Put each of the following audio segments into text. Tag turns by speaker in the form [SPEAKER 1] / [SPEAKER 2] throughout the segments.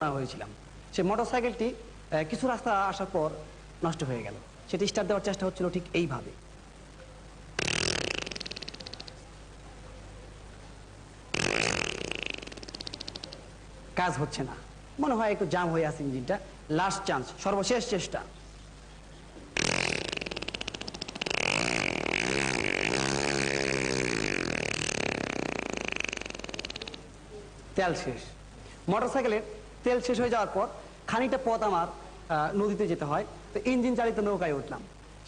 [SPEAKER 1] হয়েছিলাম। সে মোটরসাইকেলটি কিছু রাস্তা আসার পর নষ্ট হয়ে গেল। সেটি স্টার্ট দেওয়ার চেষ্টা হচ্ছিল ঠিক এইভাবে। কাজ হচ্ছে না, মনে হয় একটু জাম হয়ে আছে ইঞ্জিনটা। লাস্ট চান্স, সর্বশেষ চেষ্টা। তেল শেষ। মোটরসাইকেলের তেল শেষ হয়ে যাওয়ার পর খানিকটা পথ আমার নদীতে যেতে হয়। তো ইঞ্জিন চালিত নৌকায় উঠলাম।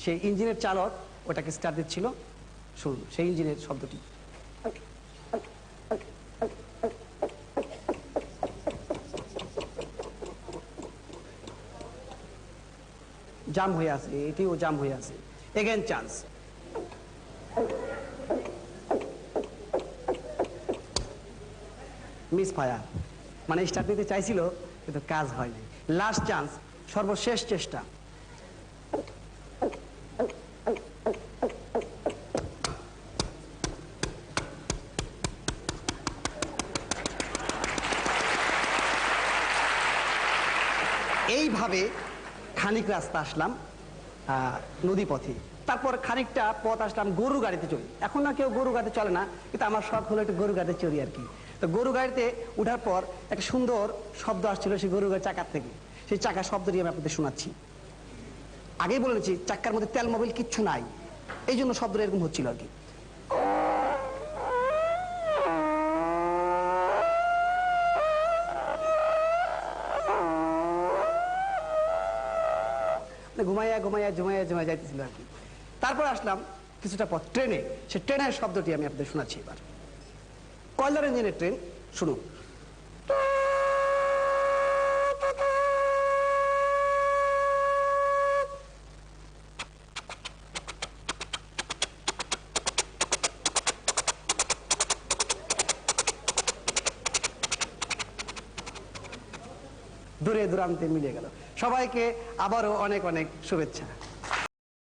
[SPEAKER 1] সেই ইঞ্জিনের চালক ওটাকে স্টার্ট দিচ্ছিল। শুনুন সেই ইঞ্জিনের শব্দটি। জাম হয়ে আছে, এটিও জাম হয়ে আছে। Again chance. মিস ফায়ার, মানে স্টার্ট দিতে চাইছিল কিন্তু কাজ হয়নি। লাস্ট চান্স, সর্বশেষ চেষ্টা। এইভাবে খানিক রাস্তা আসলাম নদী পথে। তারপর খানিকটা পথ আসলাম গরু গাড়িতে চড়ি। এখন না কেউ গরু গাড়িতে চলে না, কিন্তু আমার শখ হলো একটু গরু গাড়িতে চড়ি আর কি। তো গরু গাড়িতে উঠার পর একটা সুন্দর শব্দ আসছিল সেই গরু গাড়ির চাকার থেকে। সেই চাকার শব্দটি আমি আপনাদের শোনাচ্ছি। আগেই বলেছি চাকার মধ্যে তেল মোবিল কিচ্ছু নাই, এই জন্য শব্দটা এরকম হচ্ছিল আর কি। ঘুমাইয়া ঘুমাইয়া জুমাইয়া জুমাইয়া যাইতেছিল আর কি। তারপর আসলাম কিছুটা পথ ট্রেনে। সে ট্রেনের শব্দটি আমি আপনাদের শোনাচ্ছি এবার। কয়লার ইঞ্জিনের ট্রেন, শুনুন। দূরে দূরান্তে মিলে গেল। সবাইকে আবারও অনেক অনেক শুভেচ্ছা।